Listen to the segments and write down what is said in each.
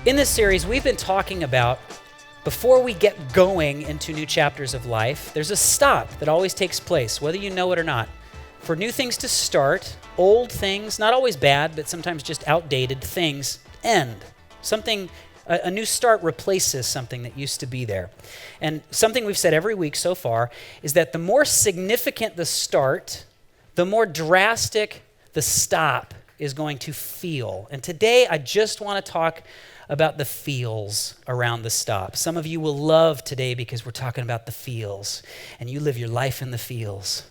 In this series, we've been talking about before we get going into new chapters of life, there's a stop that always takes place, whether you know it or not. For new things to start, old things, not always bad, but sometimes just outdated things, end. A new start replaces something that used to be there. And something we've said every week so far is that the more significant the start, the more drastic the stop is going to feel. And today, I just want to talk about the feels around the stop. Some of you will love today because we're talking about the feels, and you live your life in the feels.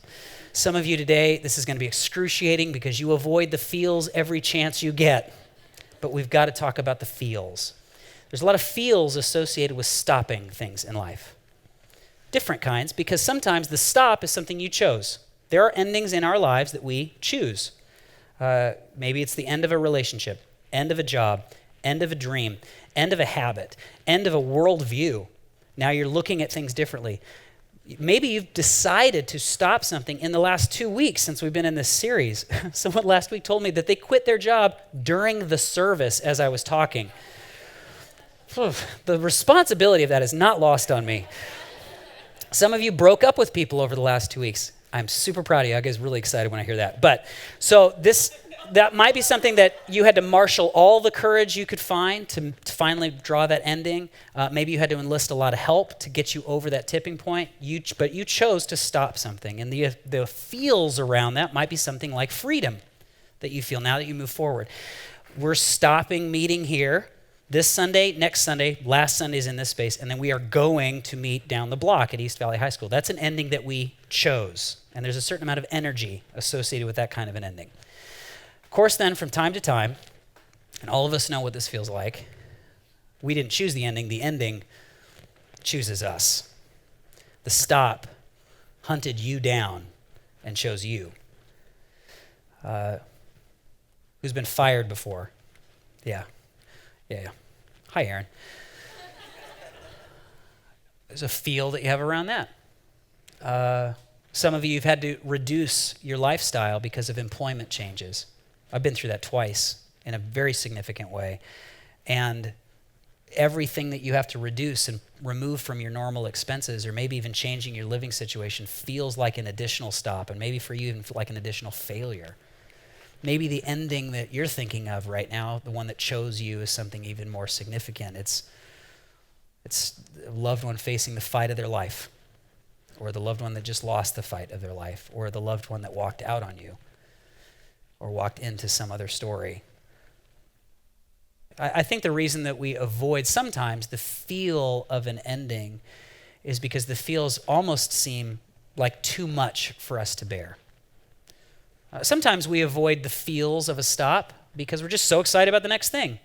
Some of you today, this is going to be excruciating because you avoid the feels every chance you get, but we've got to talk about the feels. There's a lot of feels associated with stopping things in life. Different kinds, because sometimes the stop is something you chose. There are endings in our lives that we choose. Maybe it's the end of a relationship, end of a job, end of a dream, end of a habit, end of a worldview. Now you're looking at things differently. Maybe you've decided to stop something in the last 2 weeks since we've been in this series. Someone last week told me that they quit their job during the service as I was talking. The responsibility of that is not lost on me. Some of you broke up with people over the last 2 weeks. I'm super proud of you. I get really excited when I hear that. But so that might be something that you had to marshal all the courage you could find to finally draw that ending. Maybe you had to enlist a lot of help to get you over that tipping point. But you chose to stop something. And the feels around that might be something like freedom that you feel now that you move forward. We're stopping meeting here this Sunday, next Sunday, last Sunday's in this space, and then we are going to meet down the block at East Valley High School. That's an ending that we chose. And there's a certain amount of energy associated with that kind of an ending. Of course, then, from time to time, and all of us know what this feels like, we didn't choose the ending chooses us. The stop hunted you down and chose you. Who's been fired before? Yeah. Hi, Aaron. There's a feel that you have around that. Some of you have had to reduce your lifestyle because of employment changes. I've been through that twice in a very significant way. And everything that you have to reduce and remove from your normal expenses, or maybe even changing your living situation, feels like an additional stop, and maybe for you even like an additional failure. Maybe the ending that you're thinking of right now, the one that chose you, is something even more significant. It's a loved one facing the fight of their life, or the loved one that just lost the fight of their life, or the loved one that walked out on you, or walked into some other story. I think the reason that we avoid sometimes the feel of an ending is because the feels almost seem like too much for us to bear. Sometimes we avoid the feels of a stop because we're just so excited about the next thing.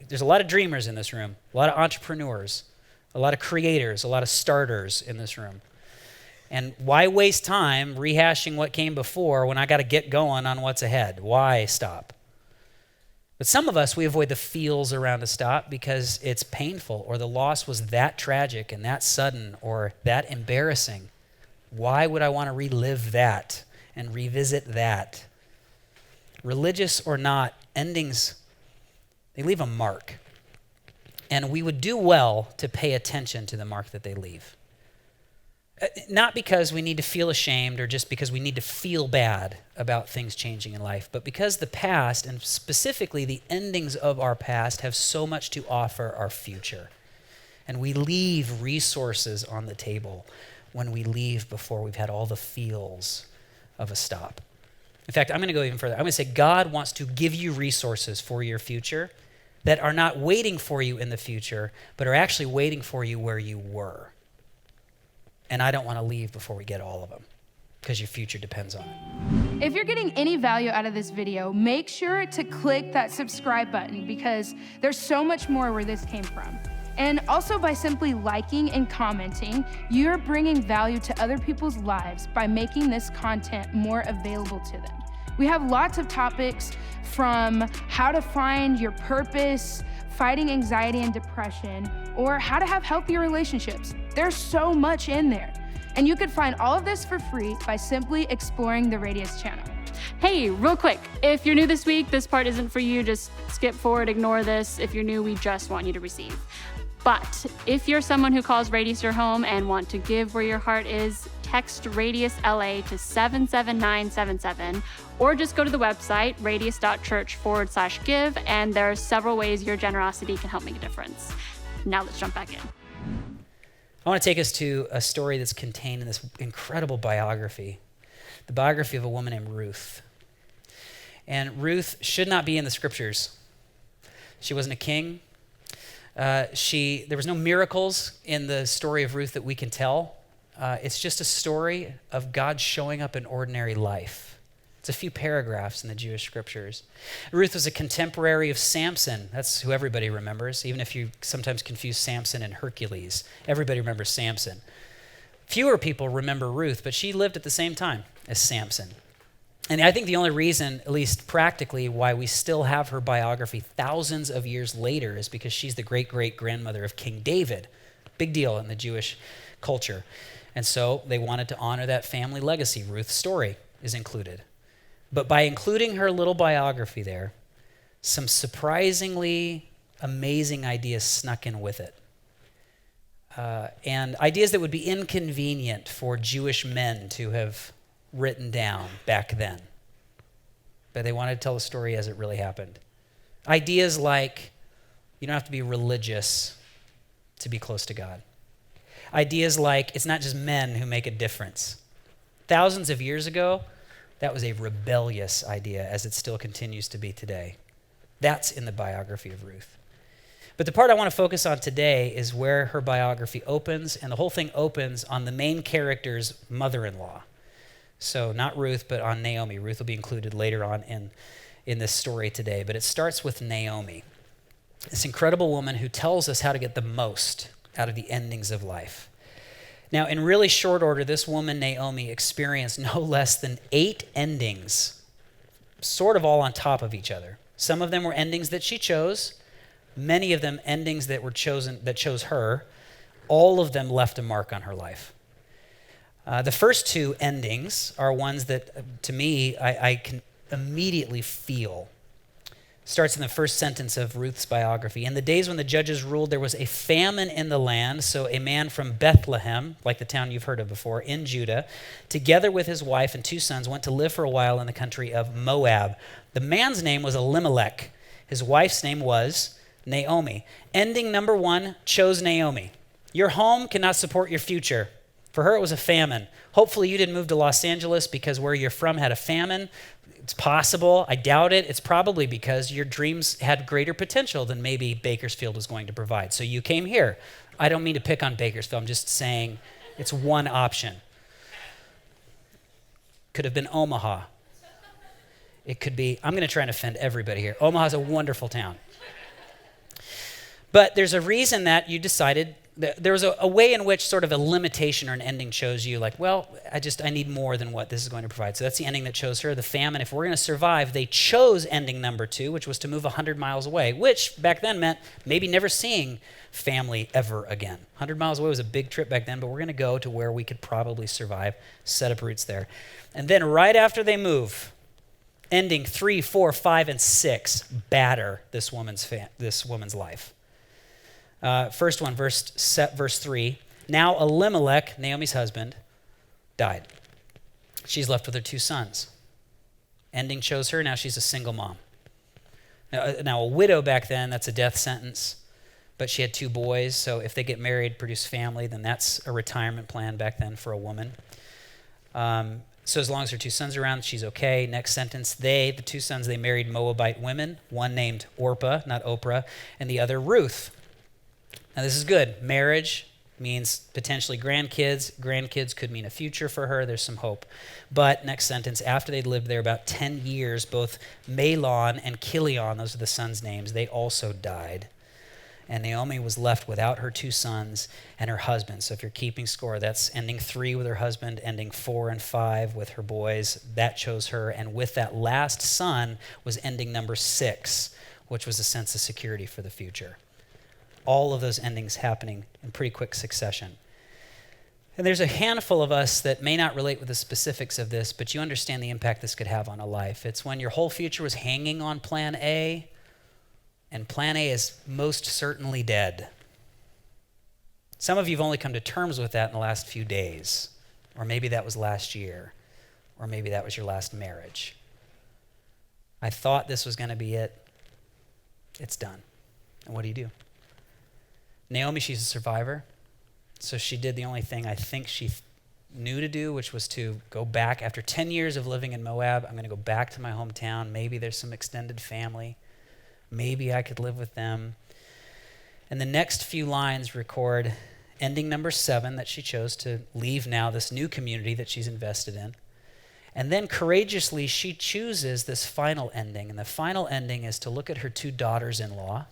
There's a lot of dreamers in this room, a lot of entrepreneurs, a lot of creators, a lot of starters in this room. And why waste time rehashing what came before when I got to get going on what's ahead? Why stop? But some of us, we avoid the feels around a stop because it's painful, or the loss was that tragic and that sudden or that embarrassing. Why would I want to relive that and revisit that? Religious or not, endings, they leave a mark. And we would do well to pay attention to the mark that they leave. Not because we need to feel ashamed or just because we need to feel bad about things changing in life, but because the past, and specifically the endings of our past, have so much to offer our future. And we leave resources on the table when we leave before we've had all the feels of a stop. In fact, I'm going to go even further. I'm going to say God wants to give you resources for your future that are not waiting for you in the future, but are actually waiting for you where you were. And I don't want to leave before we get all of them, because your future depends on it. If you're getting any value out of this video, make sure to click that subscribe button, because there's so much more where this came from. And also, by simply liking and commenting, you're bringing value to other people's lives by making this content more available to them. We have lots of topics, from how to find your purpose, fighting anxiety and depression, or how to have healthier relationships. There's so much in there. And you could find all of this for free by simply exploring the Radius channel. Hey, real quick, if you're new this week, this part isn't for you. Just skip forward, ignore this. If you're new, we just want you to receive. But if you're someone who calls Radius your home and want to give where your heart is, text Radius LA to 77977, or just go to the website, radius.church/give, and there are several ways your generosity can help make a difference. Now let's jump back in. I want to take us to a story that's contained in this incredible biography, the biography of a woman named Ruth. And Ruth should not be in the scriptures. She wasn't a king. There was no miracles in the story of Ruth that we can tell. It's just a story of God showing up in ordinary life. It's a few paragraphs in the Jewish scriptures. Ruth was a contemporary of Samson. That's who everybody remembers, even if you sometimes confuse Samson and Hercules. Everybody remembers Samson. Fewer people remember Ruth, but she lived at the same time as Samson. And I think the only reason, at least practically, why we still have her biography thousands of years later is because she's the great-great-grandmother of King David. Big deal in the Jewish culture. And so they wanted to honor that family legacy. Ruth's story is included. But by including her little biography there, some surprisingly amazing ideas snuck in with it. And ideas that would be inconvenient for Jewish men to have written down back then. But they wanted to tell the story as it really happened. Ideas like, you don't have to be religious to be close to God. Ideas like, it's not just men who make a difference. Thousands of years ago, that was a rebellious idea, as it still continues to be today. That's in the biography of Ruth. But the part I want to focus on today is where her biography opens, and the whole thing opens on the main character's mother-in-law. So not Ruth, but on Naomi. Ruth will be included later on in this story today, but it starts with Naomi, this incredible woman who tells us how to get the most out of the endings of life. Now, in really short order, this woman, Naomi, experienced no less than 8 endings, sort of all on top of each other. Some of them were endings that she chose, many of them endings that chose her. All of them left a mark on her life. The first 2 endings are ones that, to me, I can immediately feel. Starts in the first sentence of Ruth's biography. In the days when the judges ruled, there was a famine in the land, so a man from Bethlehem, like the town you've heard of before, in Judah, together with his wife and 2 sons, went to live for a while in the country of Moab. The man's name was Elimelech. His wife's name was Naomi. Ending number 1 chose Naomi. Your home cannot support your future. For her, it was a famine. Hopefully you didn't move to Los Angeles because where you're from had a famine. It's possible. I doubt it. It's probably because your dreams had greater potential than maybe Bakersfield was going to provide. So you came here. I don't mean to pick on Bakersfield. I'm just saying it's one option. Could have been Omaha. It could be, I'm going to try and offend everybody here. Omaha's a wonderful town. But there's a reason that you decided, there was a way in which sort of a limitation or an ending chose you, like, well, I need more than what this is going to provide. So that's the ending that chose her, the famine. If we're going to survive, they chose ending number 2, which was to move 100 miles away, which back then meant maybe never seeing family ever again. 100 miles away was a big trip back then, but we're going to go to where we could probably survive, set up roots there. And then right after they move, ending 3, 4, 5, and 6 batter this woman's life. First one, verse 3. Now Elimelech, Naomi's husband, died. She's left with her 2 sons. Ending chose her. Now she's a single mom. Now a widow back then, that's a death sentence. But she had 2 boys, so if they get married, produce family, then that's a retirement plan back then for a woman. So as long as her 2 sons are around, she's okay. Next sentence, the 2 sons, they married Moabite women, one named Orpah, not Oprah, and the other Ruth. Now this is good. Marriage means potentially grandkids. Grandkids could mean a future for her. There's some hope. But next sentence, after they'd lived there about 10 years, both Mahlon and Chilion, those are the sons' names, they also died. And Naomi was left without her 2 sons and her husband. So if you're keeping score, that's ending 3 with her husband, ending 4 and 5 with her boys. That chose her. And with that last son was ending number 6, which was a sense of security for the future. All of those endings happening in pretty quick succession. And there's a handful of us that may not relate with the specifics of this, but you understand the impact this could have on a life. It's when your whole future was hanging on plan A, and plan A is most certainly dead. Some of you have only come to terms with that in the last few days, or maybe that was last year, or maybe that was your last marriage. I thought this was going to be it. It's done. And what do? Naomi, she's a survivor. So she did the only thing I think she knew to do, which was to go back. After 10 years of living in Moab, I'm going to go back to my hometown. Maybe there's some extended family. Maybe I could live with them. And the next few lines record ending number 7, that she chose to leave now, this new community that she's invested in. And then courageously, she chooses this final ending. And the final ending is to look at her 2 daughters-in-law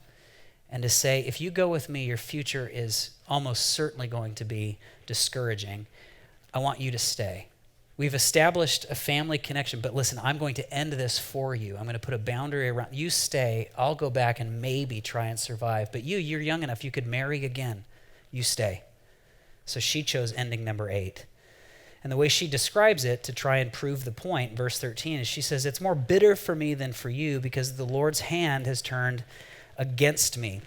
and to say, if you go with me, your future is almost certainly going to be discouraging. I want you to stay. We've established a family connection, but listen, I'm going to end this for you. I'm going to put a boundary around. You stay. I'll go back and maybe try and survive. But you're young enough. You could marry again. You stay. So she chose ending number 8. And the way she describes it to try and prove the point, verse 13, is she says, it's more bitter for me than for you because the Lord's hand has turned against me.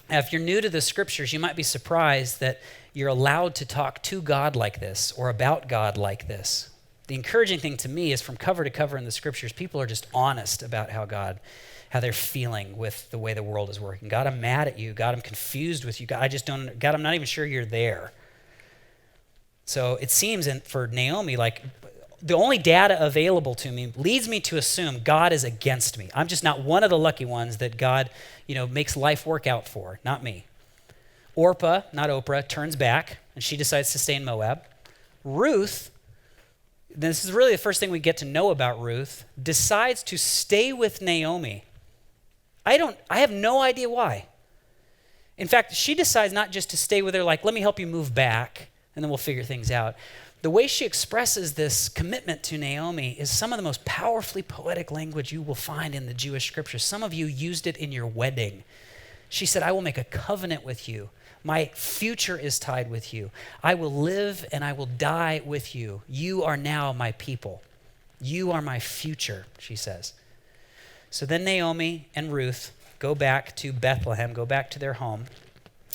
Now, if you're new to the scriptures, you might be surprised that you're allowed to talk to God like this or about God like this. The encouraging thing to me is from cover to cover in the scriptures, people are just honest about how they're feeling with the way the world is working. God, I'm mad at you. God, I'm confused with you. God, I'm not even sure you're there. So it seems for Naomi, like the only data available to me leads me to assume God is against me. I'm just not one of the lucky ones that God, makes life work out for, not me. Orpah, not Oprah, turns back and she decides to stay in Moab. Ruth, this is really the first thing we get to know about Ruth, decides to stay with Naomi. I have no idea why. In fact, she decides not just to stay with her, like, let me help you move back and then we'll figure things out. The way she expresses this commitment to Naomi is some of the most powerfully poetic language you will find in the Jewish scriptures. Some of you used it in your wedding. She said, I will make a covenant with you. My future is tied with you. I will live and I will die with you. You are now my people. You are my future, she says. So then Naomi and Ruth go back to Bethlehem, go back to their home.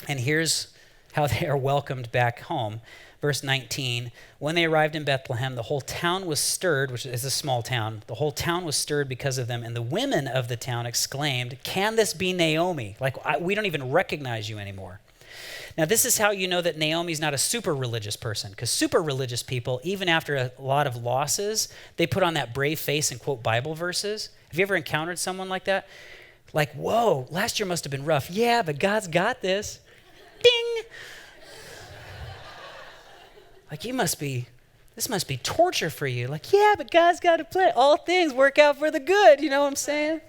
And here's how they are welcomed back home. Verse 19, when they arrived in Bethlehem, the whole town was stirred, which is a small town. The whole town was stirred because of them. And the women of the town exclaimed, can this be Naomi? We don't even recognize you anymore. Now, this is how you know that Naomi's not a super religious person, because super religious people, even after a lot of losses, they put on that brave face and quote Bible verses. Have you ever encountered someone like that? Like, whoa, last year must have been rough. Yeah, but God's got this. Ding! Like, this must be torture for you. Like, yeah, but God's got a plan. All things work out for the good. You know what I'm saying?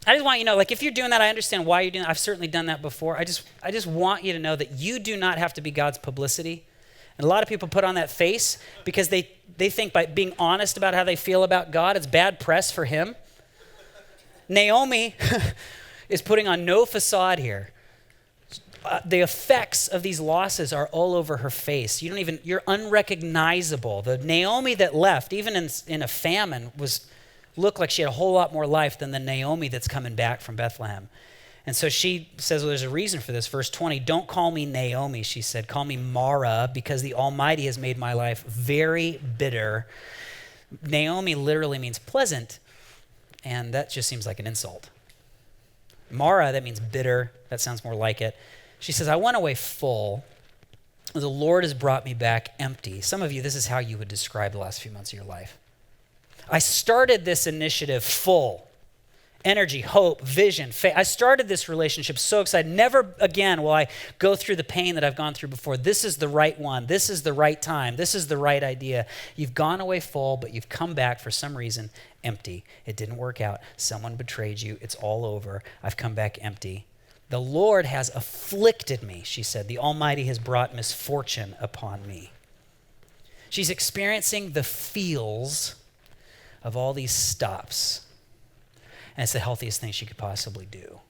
I just want you to know, if you're doing that, I understand why you're doing that. I've certainly done that before. I just want you to know that you do not have to be God's publicity. And a lot of people put on that face because they think by being honest about how they feel about God, it's bad press for him. Naomi is putting on no facade here. The effects of these losses are all over her face. You're unrecognizable. The Naomi that left, even in a famine, looked like she had a whole lot more life than the Naomi that's coming back from Bethlehem. And so she says, well, there's a reason for this. Verse 20, don't call me Naomi, she said. Call me Mara, because the Almighty has made my life very bitter. Naomi literally means pleasant, and that just seems like an insult. Mara, that means bitter. That sounds more like it. She says, I went away full. The Lord has brought me back empty. Some of you, this is how you would describe the last few months of your life. I started this initiative full. Energy, hope, vision, faith. I started this relationship so excited. Never again will I go through the pain that I've gone through before. This is the right one. This is the right time. This is the right idea. You've gone away full, but you've come back for some reason empty. It didn't work out. Someone betrayed you. It's all over. I've come back empty. The Lord has afflicted me, she said. The Almighty has brought misfortune upon me. She's experiencing the feels of all these stops. And it's the healthiest thing she could possibly do.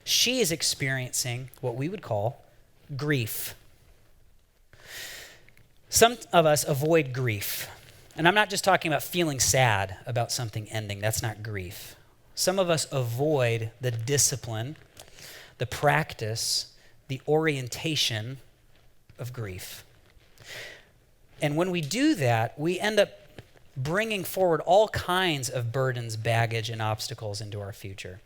She is experiencing what we would call grief. Some of us avoid grief. And I'm not just talking about feeling sad about something ending. That's not grief. Some of us avoid the discipline, the practice, the orientation of grief. And when we do that, we end up bringing forward all kinds of burdens, baggage, and obstacles into our future.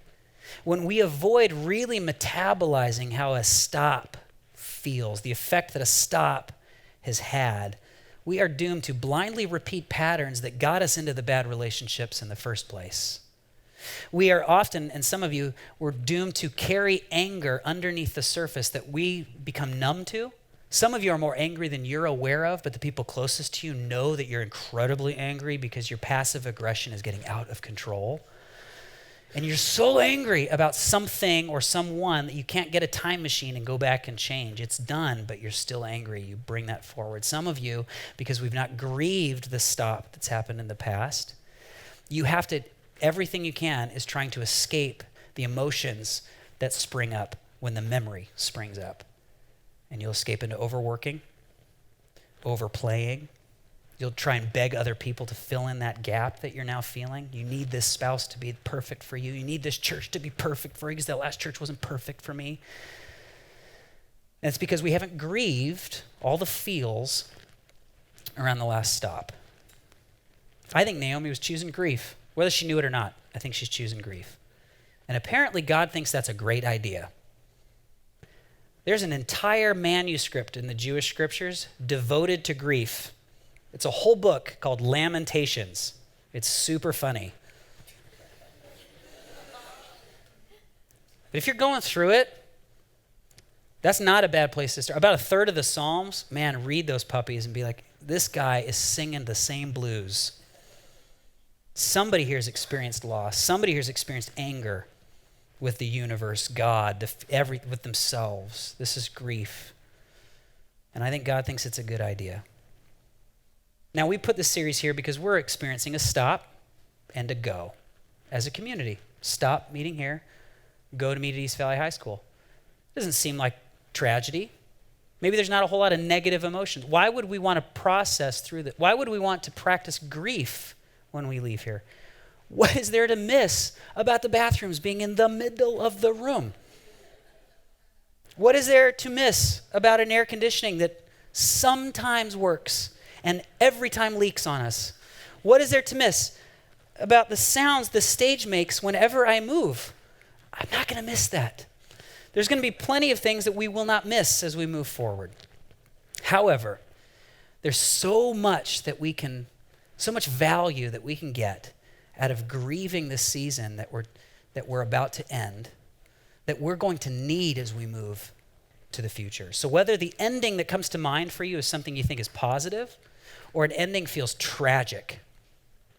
When we avoid really metabolizing how a stop feels, the effect that a stop has had, we are doomed to blindly repeat patterns that got us into the bad relationships in the first place. We are often, and some of you, we're doomed to carry anger underneath the surface that we become numb to. Some of you are more angry than you're aware of, but the people closest to you know that you're incredibly angry because your passive aggression is getting out of control. And you're so angry about something or someone that you can't get a time machine and go back and change. It's done, but you're still angry. You bring that forward. Some of you, because we've not grieved the stop that's happened in the past, you have to, everything you can is trying to escape the emotions that spring up when the memory springs up. And you'll escape into overworking, overplaying. You'll try and beg other people to fill in that gap that you're now feeling. You need this spouse to be perfect for you. You need this church to be perfect for you because that last church wasn't perfect for me. And it's because we haven't grieved all the feels around the last stop. I think Naomi was choosing grief, whether she knew it or not. I think she's choosing grief. And apparently God thinks that's a great idea. There's an entire manuscript in the Jewish scriptures devoted to grief. It's a whole book called Lamentations. It's super funny. But if you're going through it, that's not a bad place to start. About a third of the Psalms, man, read those puppies and be like, this guy is singing the same blues. Somebody here has experienced loss. Somebody here has experienced anger with the universe, God, with themselves. This is grief. And I think God thinks it's a good idea. Now, we put this series here because we're experiencing a stop and a go as a community. Stop meeting here, go to meet at East Valley High School. Doesn't seem like tragedy. Maybe there's not a whole lot of negative emotions. Why would we want to process through that? Why would we want to practice grief when we leave here? What is there to miss about the bathrooms being in the middle of the room? What is there to miss about an air conditioning that sometimes works and every time leaks on us? What is there to miss about the sounds the stage makes whenever I move? I'm not going to miss that. There's going to be plenty of things that we will not miss as we move forward. However, there's so much value that we can get out of grieving this season that we're about to end, that we're going to need as we move to the future. So whether the ending that comes to mind for you is something you think is positive, or an ending feels tragic,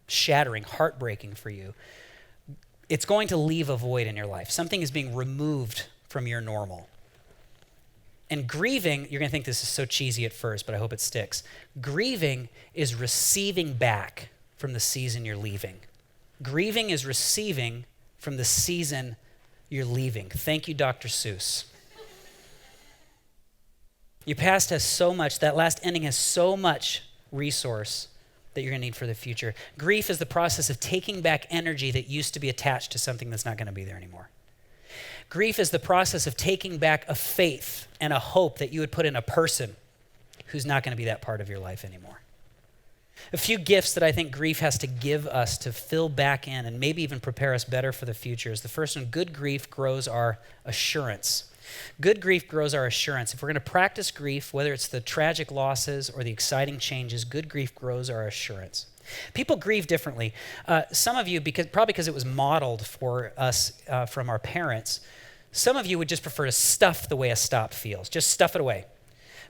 shattering, heartbreaking for you, it's going to leave a void in your life. Something is being removed from your normal. And grieving, you're going to think this is so cheesy at first, but I hope it sticks. Grieving is receiving back from the season you're leaving. Grieving is receiving from the season you're leaving. Thank you, Dr. Seuss. Your past has so much, that last ending has so much resource that you're going to need for the future. Grief is the process of taking back energy that used to be attached to something that's not going to be there anymore. Grief is the process of taking back a faith and a hope that you would put in a person who's not going to be that part of your life anymore. A few gifts that I think grief has to give us to fill back in and maybe even prepare us better for the future is the first one: good grief grows our assurance. Good grief grows our assurance. If we're going to practice grief, whether it's the tragic losses or the exciting changes, good grief grows our assurance. People grieve differently. Some of you, probably because it was modeled for us from our parents, some of you would just prefer to stuff the way a stop feels. Just stuff it away.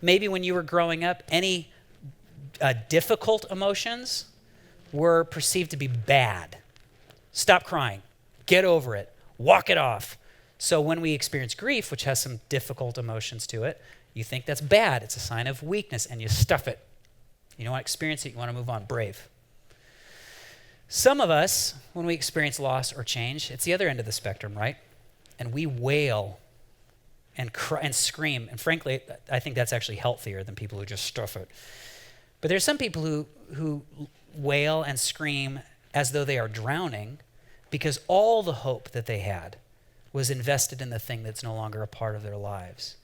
Maybe when you were growing up, any difficult emotions were perceived to be bad. Stop crying. Get over it. Walk it off. So when we experience grief, which has some difficult emotions to it, you think that's bad. It's a sign of weakness, and you stuff it. You don't want to experience it. You want to move on. Brave. Some of us, when we experience loss or change, it's the other end of the spectrum, right? And we wail and cry and scream. And frankly, I think that's actually healthier than people who just stuff it. But there's some people who wail and scream as though they are drowning because all the hope that they had was invested in the thing that's no longer a part of their lives.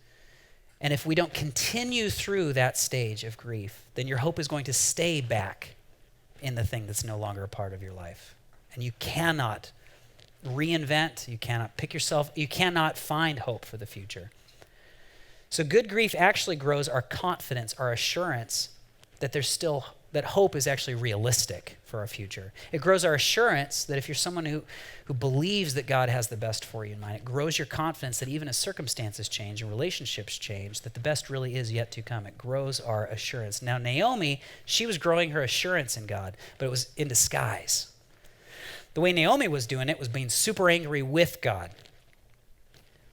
And if we don't continue through that stage of grief, then your hope is going to stay back in the thing that's no longer a part of your life. And you cannot reinvent, you cannot pick yourself, you cannot find hope for the future. So good grief actually grows our confidence, our assurance that hope is actually realistic for our future. It grows our assurance that if you're someone who believes that God has the best for you in mind, it grows your confidence that even as circumstances change and relationships change, that the best really is yet to come. It grows our assurance. Now, Naomi, she was growing her assurance in God, but it was in disguise. The way Naomi was doing it was being super angry with God.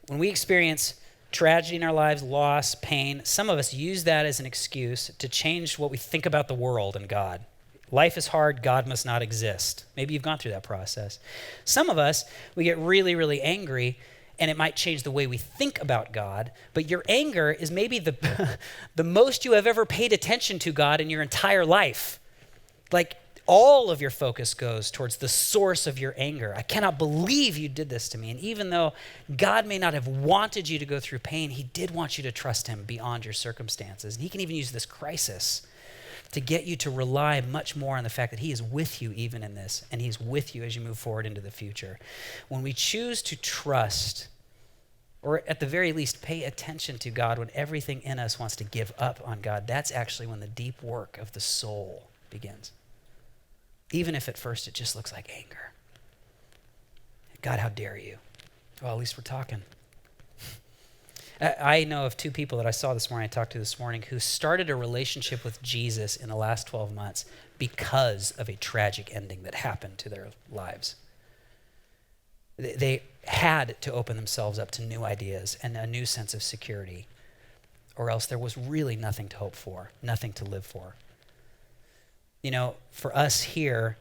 When we experience tragedy in our lives, loss, pain, some of us use that as an excuse to change what we think about the world and God. Life is hard, God must not exist. Maybe you've gone through that process. Some of us, we get really, really angry, and it might change the way we think about God, but your anger is maybe the most you have ever paid attention to God in your entire life. Like, all of your focus goes towards the source of your anger. I cannot believe you did this to me. And even though God may not have wanted you to go through pain, he did want you to trust him beyond your circumstances. And he can even use this crisis to get you to rely much more on the fact that he is with you even in this, and he's with you as you move forward into the future. When we choose to trust, or at the very least pay attention to God when everything in us wants to give up on God, that's actually when the deep work of the soul begins. Even if at first it just looks like anger. God, how dare you? Well, at least we're talking. I know of two people that I saw this morning, I talked to this morning, who started a relationship with Jesus in the last 12 months because of a tragic ending that happened to their lives. They had to open themselves up to new ideas and a new sense of security, or else there was really nothing to hope for, nothing to live for. You know, for us here,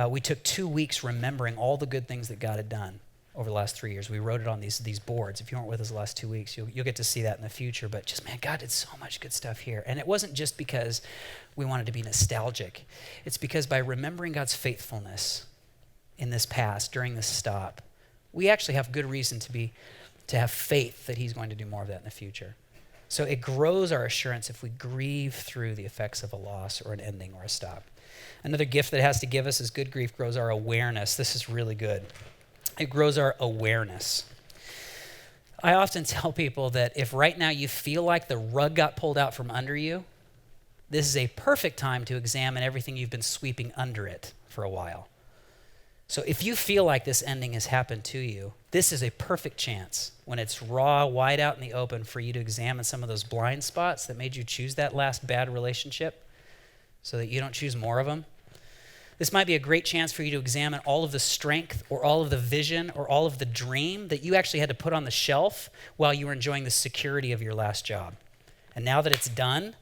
we took 2 weeks remembering all the good things that God had done over the last 3 years. We wrote it on these boards. If you weren't with us the last 2 weeks, you'll get to see that in the future. But just, man, God did so much good stuff here. And it wasn't just because we wanted to be nostalgic. It's because by remembering God's faithfulness in this past, during this stop, we actually have good reason to have faith that he's going to do more of that in the future. So it grows our assurance if we grieve through the effects of a loss or an ending or a stop. Another gift that it has to give us is good grief grows our awareness. This is really good. It grows our awareness. I often tell people that if right now you feel like the rug got pulled out from under you, this is a perfect time to examine everything you've been sweeping under it for a while. So if you feel like this ending has happened to you, this is a perfect chance when it's raw, wide out in the open for you to examine some of those blind spots that made you choose that last bad relationship so that you don't choose more of them. This might be a great chance for you to examine all of the strength or all of the vision or all of the dream that you actually had to put on the shelf while you were enjoying the security of your last job. And now that it's done,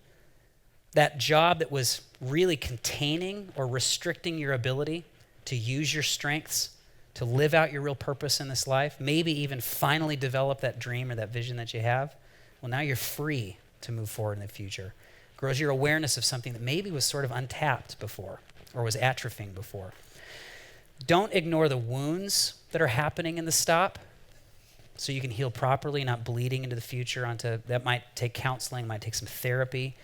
that job that was really containing or restricting your ability to use your strengths, to live out your real purpose in this life, maybe even finally develop that dream or that vision that you have, well, now you're free to move forward in the future. Grows your awareness of something that maybe was sort of untapped before or was atrophying before. Don't ignore the wounds that are happening in the stop so you can heal properly, not bleeding into the future that might take counseling, might take some therapy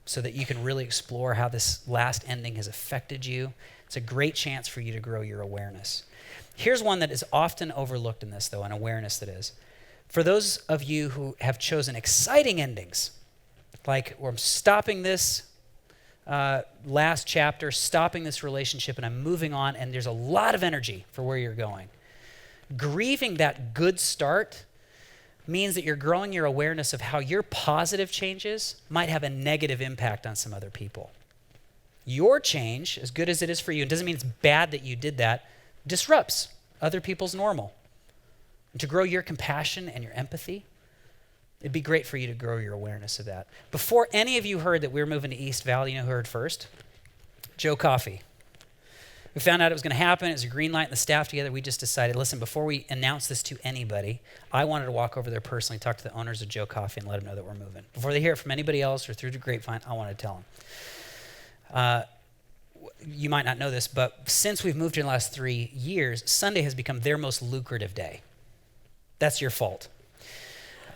so that you can really explore how this last ending has affected you. It's a great chance for you to grow your awareness. Here's one that is often overlooked in this, though, an awareness that is. For those of you who have chosen exciting endings, like I'm stopping this last chapter, stopping this relationship, and I'm moving on, and there's a lot of energy for where you're going. Grieving that good start means that you're growing your awareness of how your positive changes might have a negative impact on some other people. Your change, as good as it is for you, it doesn't mean it's bad that you did that, disrupts other people's normal. And to grow your compassion and your empathy, it'd be great for you to grow your awareness of that. Before any of you heard that we were moving to East Valley, you know who heard first? Joe Coffey. We found out it was going to happen. It was a green light, and the staff together, we just decided, listen, before we announce this to anybody, I wanted to walk over there personally, talk to the owners of Joe Coffey, and let them know that we're moving. Before they hear it from anybody else or through the grapevine, I wanted to tell them. You might not know this, but since we've moved in the last 3 years, Sunday has become their most lucrative day. That's your fault.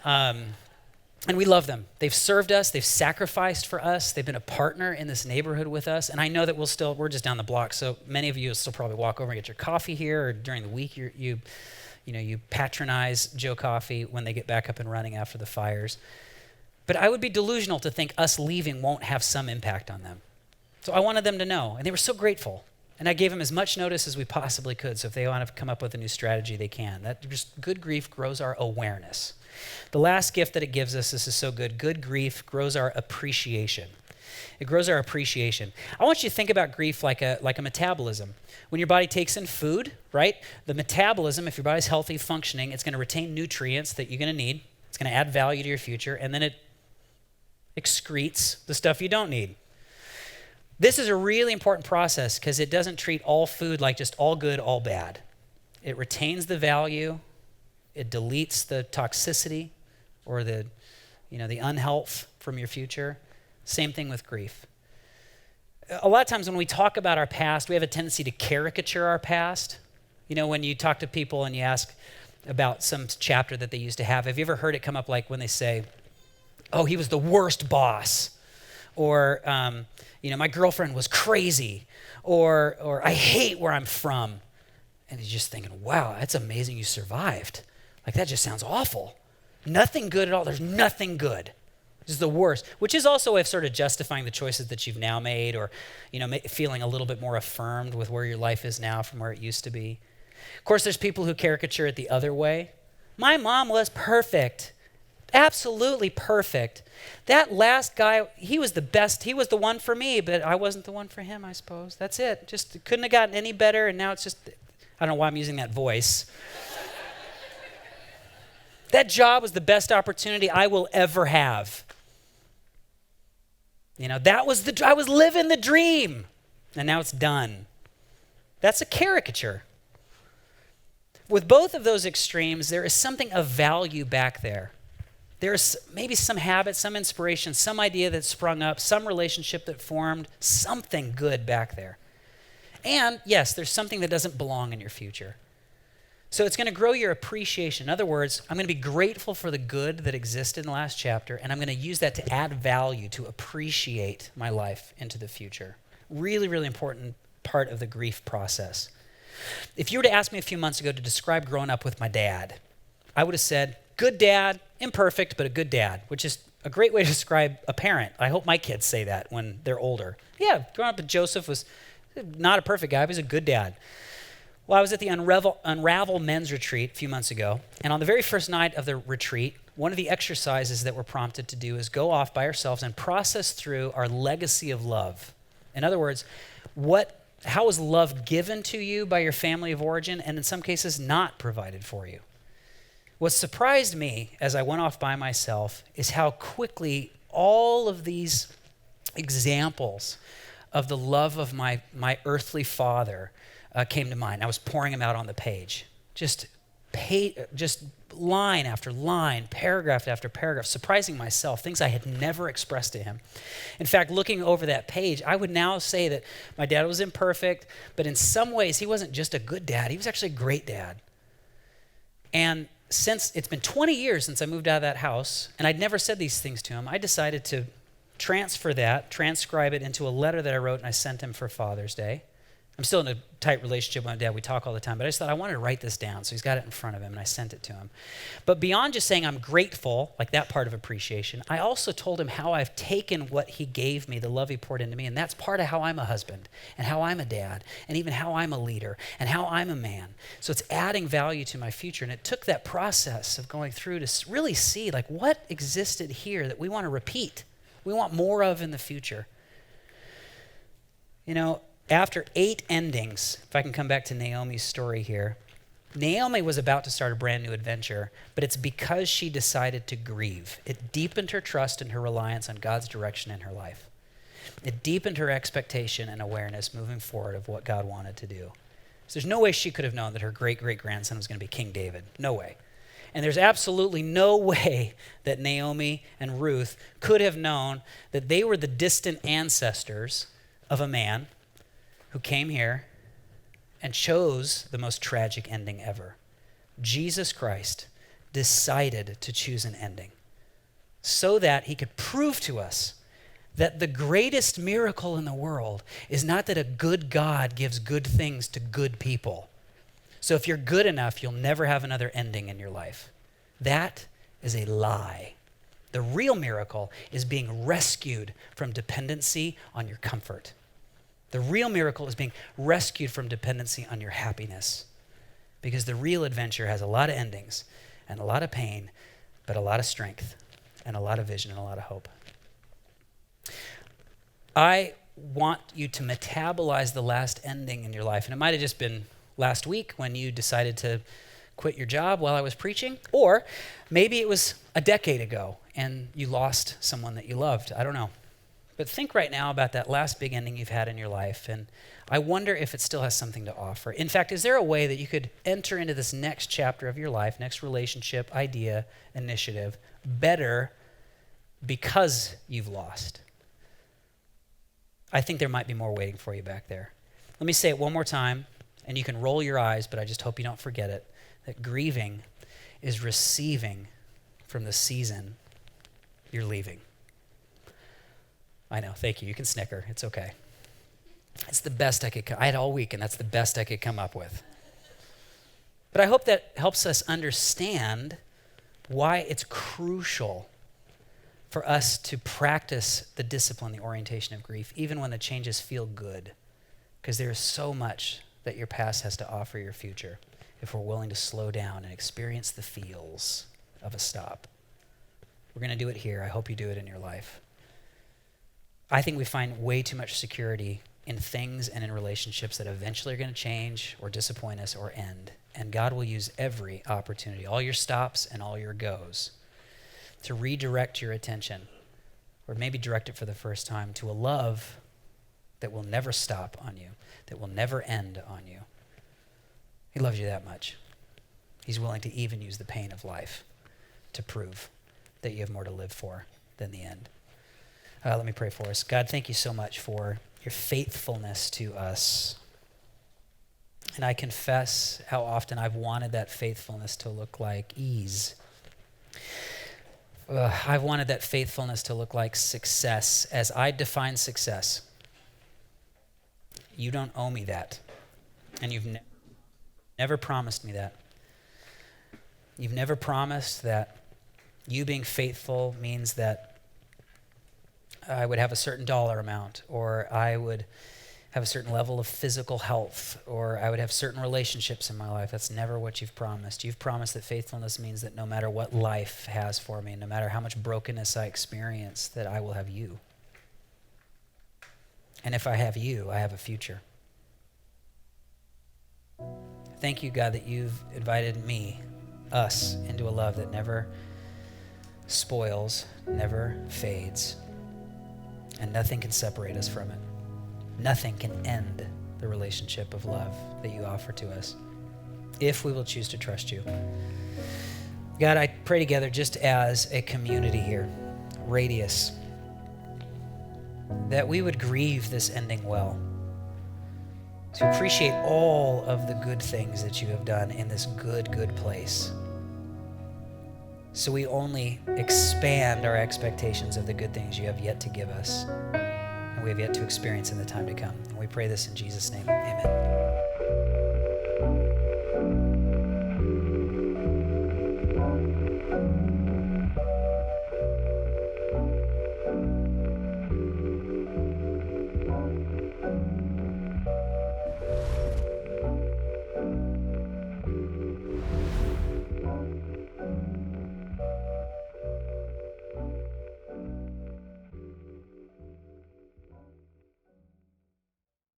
And we love them. They've served us. They've sacrificed for us. They've been a partner in this neighborhood with us. And I know that we're just down the block, so many of you will still probably walk over and get your coffee here, or during the week you patronize Joe Coffee when they get back up and running after the fires. But I would be delusional to think us leaving won't have some impact on them. So I wanted them to know, and they were so grateful. And I gave them as much notice as we possibly could, so if they want to come up with a new strategy, they can. That just good grief grows our awareness. The last gift that it gives us, this is so good, good grief grows our appreciation. It grows our appreciation. I want you to think about grief like a metabolism. When your body takes in food, right? The metabolism, if your body's healthy, functioning, it's going to retain nutrients that you're going to need. It's going to add value to your future, and then it excretes the stuff you don't need. This is a really important process because it doesn't treat all food like just all good, all bad. It retains the value. It deletes the toxicity or the unhealth from your future. Same thing with grief. A lot of times when we talk about our past, we have a tendency to caricature our past. You know, when you talk to people and you ask about some chapter that they used to have you ever heard it come up like when they say, oh, he was the worst boss, or my girlfriend was crazy, or I hate where I'm from. And you're just thinking, wow, that's amazing you survived. Like, that just sounds awful. Nothing good at all. There's nothing good. This is the worst, which is also a way of sort of justifying the choices that you've now made, or feeling a little bit more affirmed with where your life is now from where it used to be. Of course, there's people who caricature it the other way. My mom was perfect. Absolutely perfect. That last guy, he was the best. He was the one for me, but I wasn't the one for him, I suppose. That's it. Just couldn't have gotten any better, and now it's just, I don't know why I'm using that voice. That job was the best opportunity I will ever have. I was living the dream, and now it's done. That's a caricature. With both of those extremes, there is something of value back there. There's maybe some habit, some inspiration, some idea that sprung up, some relationship that formed, something good back there. And yes, there's something that doesn't belong in your future. So it's going to grow your appreciation. In other words, I'm going to be grateful for the good that existed in the last chapter, and I'm going to use that to add value, to appreciate my life into the future. Really, really important part of the grief process. If you were to ask me a few months ago to describe growing up with my dad, I would have said, good dad, imperfect, but a good dad, which is a great way to describe a parent. I hope my kids say that when they're older. Yeah, growing up with Joseph was not a perfect guy, but he was a good dad. Well, I was at the Unravel Men's Retreat a few months ago, and on the very first night of the retreat, one of the exercises that we're prompted to do is go off by ourselves and process through our legacy of love. In other words, how was love given to you by your family of origin, and in some cases not provided for you? What surprised me as I went off by myself is how quickly all of these examples of the love of my earthly father came to mind. I was pouring them out on the page. Just line after line, paragraph after paragraph, surprising myself, things I had never expressed to him. In fact, looking over that page, I would now say that my dad was imperfect, but in some ways, he wasn't just a good dad. He was actually a great dad. And since it's been 20 years since I moved out of that house, and I'd never said these things to him, I decided to transcribe it into a letter that I wrote and I sent him for Father's Day. I'm still in a tight relationship with my dad. We talk all the time, but I just thought I wanted to write this down, so he's got it in front of him, and I sent it to him. But beyond just saying I'm grateful, like that part of appreciation, I also told him how I've taken what he gave me, the love he poured into me, and that's part of how I'm a husband, and how I'm a dad, and even how I'm a leader, and how I'm a man. So it's adding value to my future, and it took that process of going through to really see like what existed here that we want to repeat, we want more of in the future. After 8 endings, if I can come back to Naomi's story here, Naomi was about to start a brand new adventure, but it's because she decided to grieve. It deepened her trust and her reliance on God's direction in her life. It deepened her expectation and awareness moving forward of what God wanted to do. So there's no way she could have known that her great-great-grandson was going to be King David. No way. And there's absolutely no way that Naomi and Ruth could have known that they were the distant ancestors of a man who came here and chose the most tragic ending ever. Jesus Christ decided to choose an ending so that he could prove to us that the greatest miracle in the world is not that a good God gives good things to good people. So if you're good enough, you'll never have another ending in your life. That is a lie. The real miracle is being rescued from dependency on your comfort. The real miracle is being rescued from dependency on your happiness. Because the real adventure has a lot of endings and a lot of pain, but a lot of strength and a lot of vision and a lot of hope. I want you to metabolize the last ending in your life. And it might have just been last week when you decided to quit your job while I was preaching, or maybe it was a decade ago and you lost someone that you loved. I don't know. But think right now about that last big ending you've had in your life, and I wonder if it still has something to offer. In fact, is there a way that you could enter into this next chapter of your life, next relationship, idea, initiative, better because you've lost? I think there might be more waiting for you back there. Let me say it one more time, and you can roll your eyes, but I just hope you don't forget it, that grieving is receiving from the season you're leaving. I know, thank you. You can snicker. It's okay. It's the best I could I had all week, and that's the best I could come up with. But I hope that helps us understand why it's crucial for us to practice the discipline, the orientation of grief, even when the changes feel good, because there is so much that your past has to offer your future if we're willing to slow down and experience the feels of a stop. We're going to do it here. I hope you do it in your life. I think we find way too much security in things and in relationships that eventually are going to change or disappoint us or end. And God will use every opportunity, all your stops and all your goes, to redirect your attention, or maybe direct it for the first time, to a love that will never stop on you, that will never end on you. He loves you that much. He's willing to even use the pain of life to prove that you have more to live for than the end. Let me pray for us. God, thank you so much for your faithfulness to us. And I confess how often I've wanted that faithfulness to look like ease. I've wanted that faithfulness to look like success as I define success. You don't owe me that. And you've never promised me that. You've never promised that you being faithful means that I would have a certain dollar amount, or I would have a certain level of physical health, or I would have certain relationships in my life. That's never what you've promised. You've promised that faithfulness means that no matter what life has for me, no matter how much brokenness I experience, that I will have you. And if I have you, I have a future. Thank you, God, that you've invited me, us, into a love that never spoils, never fades, and nothing can separate us from it. Nothing can end the relationship of love that you offer to us if we will choose to trust you. God, I pray together just as a community here, Radius, that we would grieve this ending well, to appreciate all of the good things that you have done in this good, good place. So we only expand our expectations of the good things you have yet to give us and we have yet to experience in the time to come. And we pray this in Jesus' name. Amen.